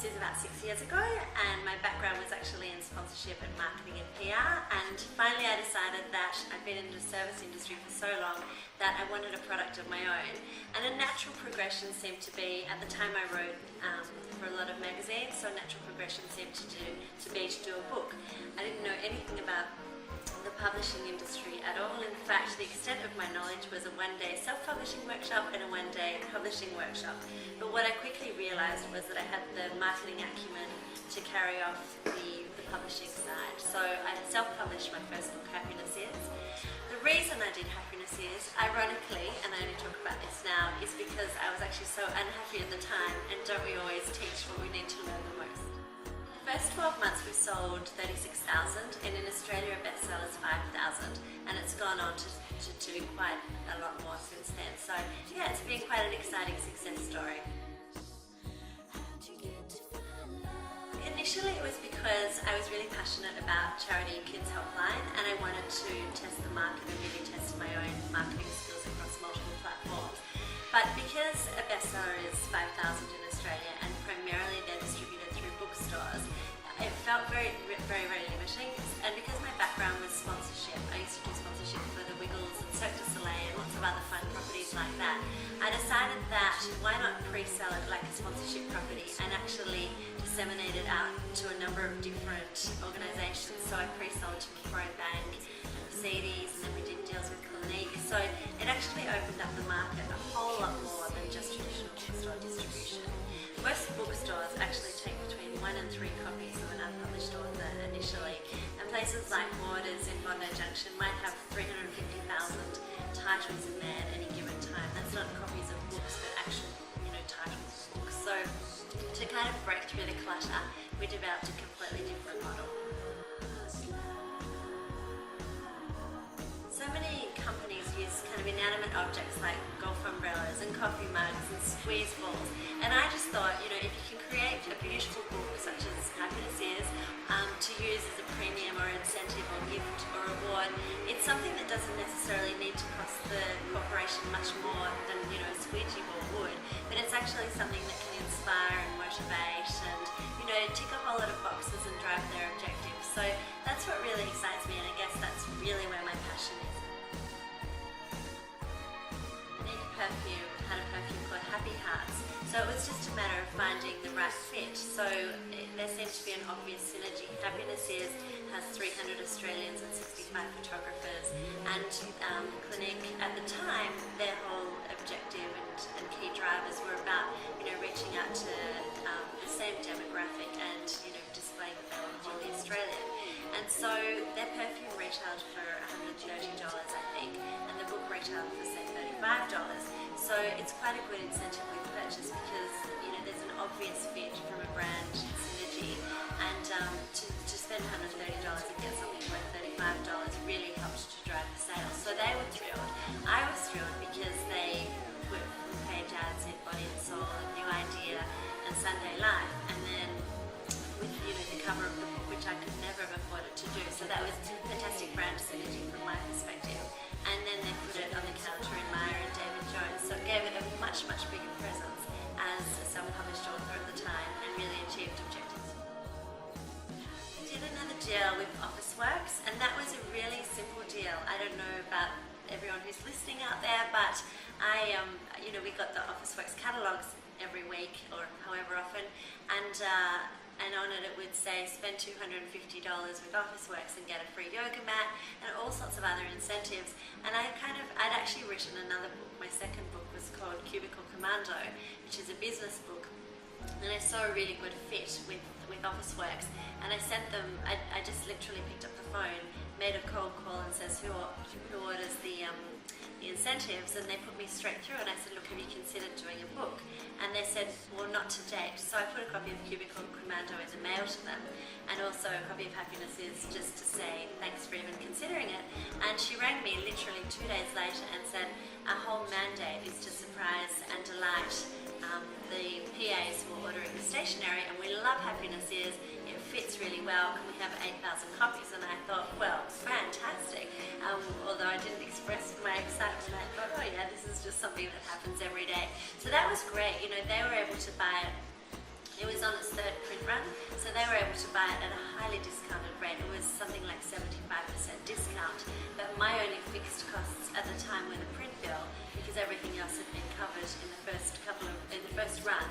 is about 6 years ago, and my background was actually in sponsorship and marketing and PR, and finally I decided that I'd been in the service industry for so long that I wanted a product of my own, and a natural progression seemed to be, at the time I wrote for a lot of magazines, so a natural progression seemed to be to do a book. I didn't know anything about the publishing industry at all. In fact, the extent of my knowledge was a one-day self-publishing workshop and a one-day publishing workshop. But what I quickly realized was that I had the marketing acumen to carry off the publishing side. So I self-published my first book, Happiness Is. The reason I did Happiness Is, ironically, and I only talk about this now, is because I was actually so unhappy at the time, and don't we always teach what we need to learn the most? First 12 months we sold 36,000, and in Australia a bestseller is 5,000, and it's gone on to do quite a lot more since then. So yeah, it's been quite an exciting success story. Initially it was because I was really passionate about Charity Kids Helpline, and I wanted to test the market and really test my own marketing skills across multiple platforms. But because a bestseller is 5,000 in Australia and primarily they're distributed through bookstores, it felt very limiting. And because my background was sponsorship, I used to do sponsorship for the Wiggles and Cirque du Soleil and lots of other fun properties like that, I decided that why not pre-sell it like a sponsorship property and actually disseminate it out to a number of different organisations. So I pre-sold to Macquarie Bank, CDs, and then we did deals with Clinique. So it actually opened up the market a whole lot more than just traditional bookstore distribution. Most bookstores actually take between 1 and 3 copies of an unpublished author initially, and places like Borders in Bondi Junction might have 350,000 titles in there at any given time. That's not copies of books, but actual, titles of books. So to kind of break through the clutter, we developed a completely different model. So many companies use kind of inanimate objects like golf umbrellas and coffee mugs and squeeze balls, and I just thought, if you can create a beautiful book such as Happiness Is to use as a premium or incentive or gift or reward, it's something that doesn't necessarily need to cost the corporation much more than a squeegee ball would, but it's actually something that can inspire and motivate and tick off a lot of boxes and drive their objectives. So that's what really excites me, and I guess that's really where my passion is. Perfume had a perfume called Happy Hearts, so it was just a matter of finding the right fit. So there seemed to be an obvious synergy. Happiness Is has 300 Australians and 65 photographers, and Clinique at the time, their whole objective and key drivers were about reaching out to the same demographic and displaying that they were wholly Australian. And so their perfume retailed for $130, I think, and the book retailed for say $35. So it's quite a good incentive with purchase because there's an obvious fit from a brand synergy, and to spend $130 and get something worth $35 really helped to drive the sales. So they were thrilled. I was thrilled because they were page ads in Body and Soul, and New Idea, and Sunday Life, and then with the cover of the book, which I could never have afforded to do. So that was fantastic brand synergy from my perspective. And then they put it on the counter in Myer and David Jones, so it gave it a much bigger presence as a self-published author at the time, and really achieved objectives. We did another deal with Officeworks, and that was a really simple deal. I don't know about everyone who's listening out there, but we got the Officeworks catalogues every week or however often, and on it would say spend $250 with Officeworks and get a free yoga mat and all sorts of other incentives. And I'd actually written another book. My second book was called Cubicle Commando, which is a business book, and I saw a really good fit with Officeworks, and I sent them, I just literally picked up the phone, made a cold call and says who orders the incentives, and they put me straight through, and I said, look, have you considered doing a book? And they said, well, not to date. So I put a copy of Cubicle Commando in the mail to them, and also a copy of Happiness Is, just to say thanks for even considering it. And she rang me literally 2 days later and said, our whole mandate is to surprise and delight the PAs who are ordering the stationery, and we love Happiness Is. It fits really well. Can we have 8,000 copies? And I thought, well, fantastic. Although I didn't express my excitement, I thought, oh yeah, this is just something that happens every day. So that was great. They were able to buy it It was on its third print run, so they were able to buy it at a highly discounted rate. It was something like 75% discount, but my only fixed costs at the time were the print bill, because everything else had been covered in the first run,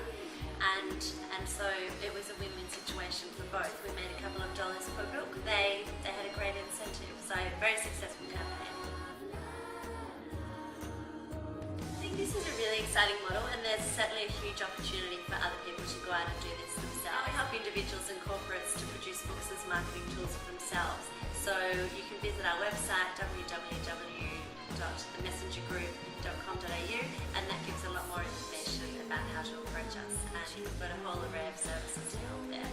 and so it was a win-win situation for both. We made a couple of dollars per book. They had a great incentive, so very successful campaign. This is a really exciting model, and there's certainly a huge opportunity for other people to go out and do this themselves. We help individuals and corporates to produce books as marketing tools for themselves. So you can visit our website www.themessengergroup.com.au, and that gives a lot more information about how to approach us, and we've got a whole array of services to help there.